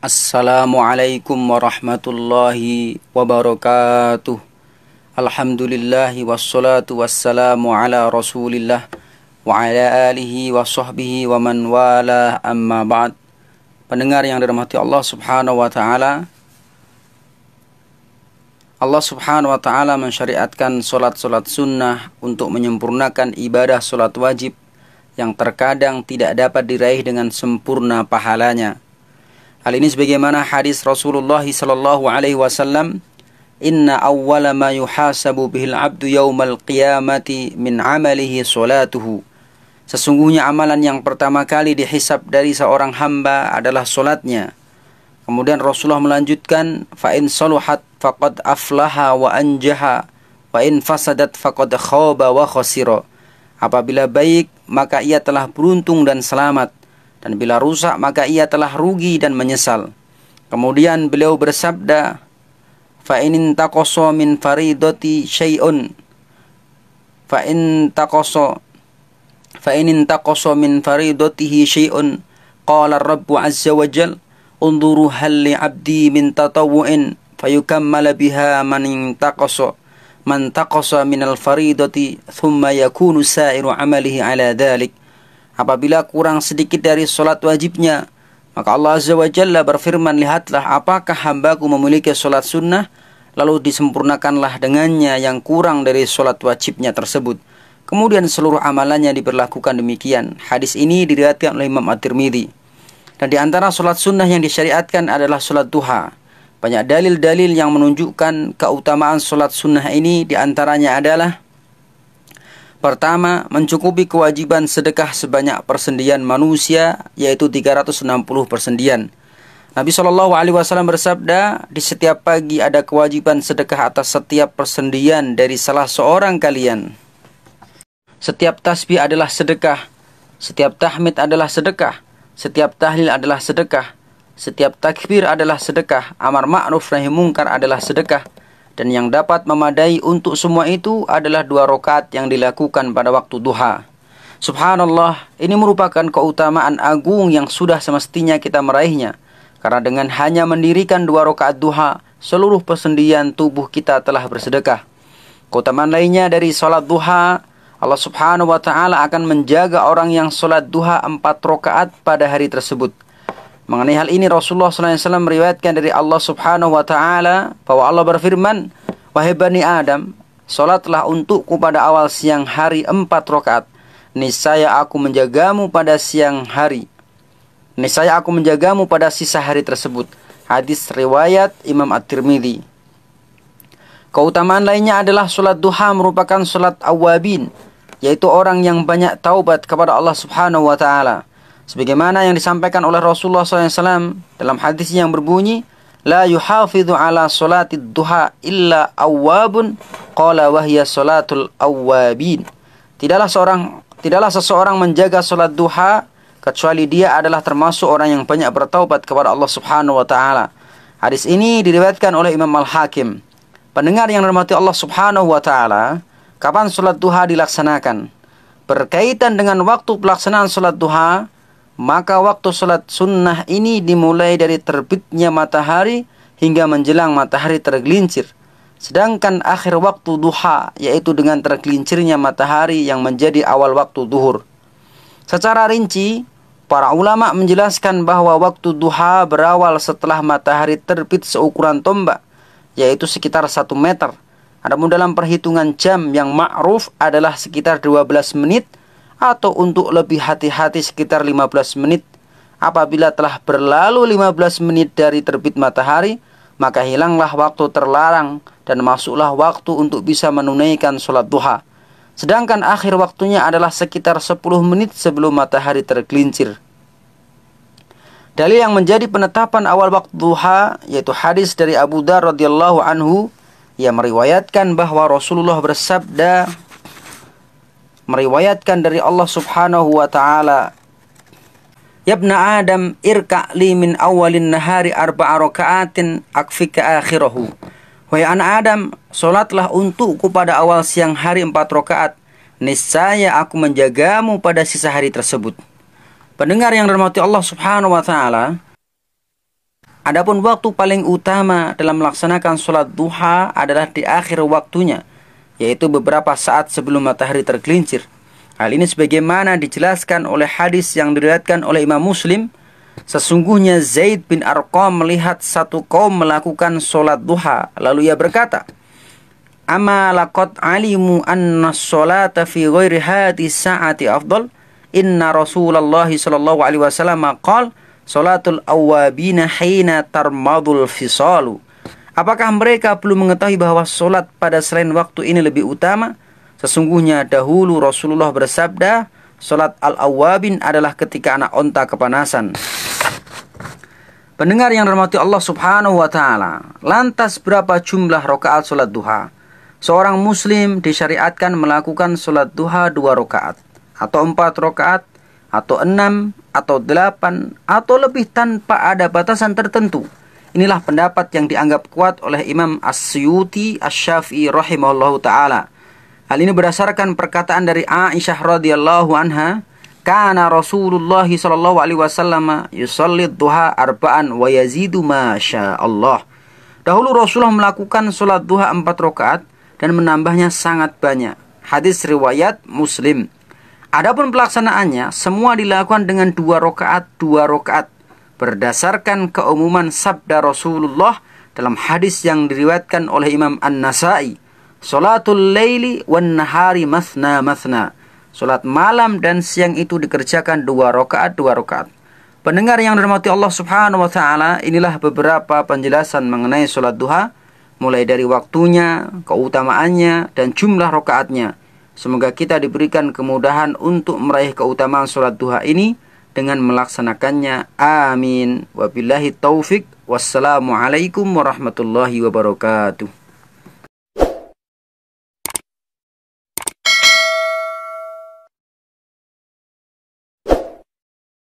Assalamualaikum warahmatullahi wabarakatuh. Alhamdulillahi wassalatu wassalamu ala rasulillah wa ala alihi wa sahbihi wa man wala, amma ba'd. Pendengar yang dirahmati Allah subhanahu wa ta'ala, Allah subhanahu wa ta'ala mensyariatkan solat-solat sunnah untuk menyempurnakan ibadah solat wajib yang terkadang tidak dapat diraih dengan sempurna pahalanya. Hal ini sebagaimana hadis Rasulullah sallallahu alaihi wasallam, "Inna awwala ma yuhasabu bihil 'abdu yaumal qiyamati min 'amalihi salatuhu." Sesungguhnya amalan yang pertama kali dihisab dari seorang hamba adalah solatnya. Kemudian Rasulullah melanjutkan, "Fa in saluhat faqad aflaha wa anjaha, wa in fasadat faqad khaba wa khasira." Apabila baik, maka ia telah beruntung dan selamat. Dan bila rusak, maka ia telah rugi dan menyesal. Kemudian beliau bersabda, "Fa in taqasa min faridati syai'un fa in taqasa min faridatihi syai'un qala ar-rabbu 'azza wa jalla unzuru hal li 'abdi min tatawwu'in fayukammala biha man taqasa min al-faridati thumma yakunu sa'iru 'amalihi 'ala dhalik." Apabila kurang sedikit dari solat wajibnya, maka Allah Azza wa Jalla berfirman, "Lihatlah apakah hambaku memiliki solat sunnah, lalu disempurnakanlah dengannya yang kurang dari solat wajibnya tersebut. Kemudian seluruh amalannya diberlakukan demikian." Hadis ini diriwayatkan oleh Imam At-Tirmidzi. Dan di antara solat sunnah yang disyariatkan adalah solat duha. Banyak dalil-dalil yang menunjukkan keutamaan solat sunnah ini. Di antaranya adalah: pertama, mencukupi kewajiban sedekah sebanyak persendian manusia, yaitu 360 persendian. Nabi SAW bersabda, "Di setiap pagi ada kewajiban sedekah atas setiap persendian dari salah seorang kalian. Setiap tasbih adalah sedekah, setiap tahmid adalah sedekah, setiap tahlil adalah sedekah, setiap takbir adalah sedekah, amar ma'ruf nahi mungkar adalah sedekah. Dan yang dapat memadai untuk semua itu adalah 2 rakaat yang dilakukan pada waktu duha." Subhanallah, ini merupakan keutamaan agung yang sudah semestinya kita meraihnya. Karena dengan hanya mendirikan 2 rakaat duha, seluruh persendian tubuh kita telah bersedekah. Keutamaan lainnya dari salat duha, Allah subhanahu wa ta'ala akan menjaga orang yang salat duha 4 rakaat pada hari tersebut. Mengenai hal ini Rasulullah SAW meriwayatkan dari Allah subhanahu wa ta'ala bahwa Allah berfirman, "Wahai Bani Adam, salatlah untukku pada awal siang hari 4 rakaat. Niscaya aku menjagamu pada siang hari. Niscaya aku menjagamu pada sisa hari tersebut." Hadis riwayat Imam At-Tirmidzi. Keutamaan lainnya adalah salat duha merupakan salat awabin, yaitu orang yang banyak taubat kepada Allah subhanahu wa ta'ala. Sebagaimana yang disampaikan oleh Rasulullah SAW dalam hadis yang berbunyi, "La yuhafidhu ala salatid duha illa awwabun qala wahya salatul awwabin." Tidaklah seseorang menjaga salat duha kecuali dia adalah termasuk orang yang banyak bertaubat kepada Allah Subhanahu wa taala. Hadis ini diriwayatkan oleh Imam Al-Hakim. Pendengar yang dirahmati Allah Subhanahu wa taala, kapan salat duha dilaksanakan? Berkaitan dengan waktu pelaksanaan salat duha, maka waktu salat sunnah ini dimulai dari terbitnya matahari hingga menjelang matahari tergelincir. Sedangkan akhir waktu duha, yaitu dengan tergelincirnya matahari yang menjadi awal waktu duhur. Secara rinci, para ulama menjelaskan bahwa waktu duha berawal setelah matahari terbit seukuran tombak, yaitu sekitar 1 meter. Adapun dalam perhitungan jam yang ma'ruf adalah sekitar 12 menit, atau untuk lebih hati-hati sekitar 15 menit. Apabila telah berlalu 15 menit dari terbit matahari, maka hilanglah waktu terlarang dan masuklah waktu untuk bisa menunaikan sholat duha. Sedangkan akhir waktunya adalah sekitar 10 menit sebelum matahari tergelincir. Dalil yang menjadi penetapan awal waktu duha yaitu hadis dari Abu Dzar radhiyallahu anhu yang meriwayatkan bahwa Rasulullah bersabda, meriwayatkan dari Allah subhanahu wa ta'ala, "Yabna Adam, irka' li min awalin nahari 4 raka'atin akfika akhirahu." Wahai anak Adam, solatlah untukku pada awal siang hari 4 rakaat. Niscaya aku menjagamu pada sisa hari tersebut. Pendengar yang dirahmati Allah subhanahu wa ta'ala, Adapun waktu paling utama dalam melaksanakan sholat duha adalah di akhir waktunya, yaitu beberapa saat sebelum matahari tergelincir. Hal ini sebagaimana dijelaskan oleh hadis yang diriwayatkan oleh Imam Muslim. Sesungguhnya Zaid bin Arqam melihat satu kaum melakukan sholat duha, lalu ia berkata, "Ama laqad alimu anna sholata fi ghairi hati sa'ati afdal. Inna Rasulullah sallallahu alaihi wasallam qala sholatul awwabina hina tarmadul fisalu." Apakah mereka belum mengetahui bahwa sholat pada selain waktu ini lebih utama? Sesungguhnya dahulu Rasulullah bersabda, sholat al-awwabin adalah ketika anak onta kepanasan. Pendengar yang dirahmati Allah subhanahu wa ta'ala, lantas berapa jumlah rakaat sholat duha? Seorang muslim disyariatkan melakukan sholat duha 2 rakaat, atau 4 rakaat, atau 6, atau 8, atau lebih tanpa ada batasan tertentu. Inilah pendapat yang dianggap kuat oleh Imam As-Suyuti Asy-Syafi'i rahimahullahu ta'ala. Hal ini berdasarkan perkataan dari Aisyah radhiyallahu anha, "Kana Rasulullah sallallahu alaihi wasallam yusalli duha arba'an wa yazidu ma Allah." Dahulu Rasulullah melakukan sholat duha 4 rakaat dan menambahnya sangat banyak. Hadis riwayat Muslim. Adapun pelaksanaannya semua dilakukan dengan 2 rakaat, 2 rakaat berdasarkan keumuman sabda Rasulullah dalam hadis yang diriwayatkan oleh Imam An-Nasai, "Sholatul laili wan nahari mathna mathna." Salat malam dan siang itu dikerjakan 2 rakaat, 2 rakaat. Pendengar yang dirahmati Allah subhanahu wa ta'ala, inilah beberapa penjelasan mengenai salat duha, mulai dari waktunya, keutamaannya, dan jumlah rakaatnya. Semoga kita diberikan kemudahan untuk meraih keutamaan salat duha ini dengan melaksanakannya. Amin. Wabillahi taufik. Wassalamualaikum warahmatullahi wabarakatuh.